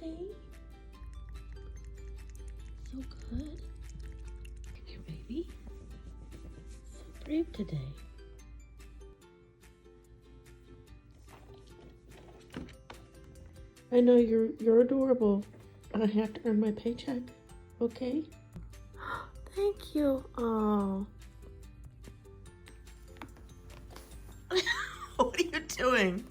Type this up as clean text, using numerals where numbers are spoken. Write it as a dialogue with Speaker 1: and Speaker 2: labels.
Speaker 1: okay? So good. Come here, baby. So brave today. I know you're adorable, but I have to earn my paycheck, okay? Thank you. Oh. What are you doing?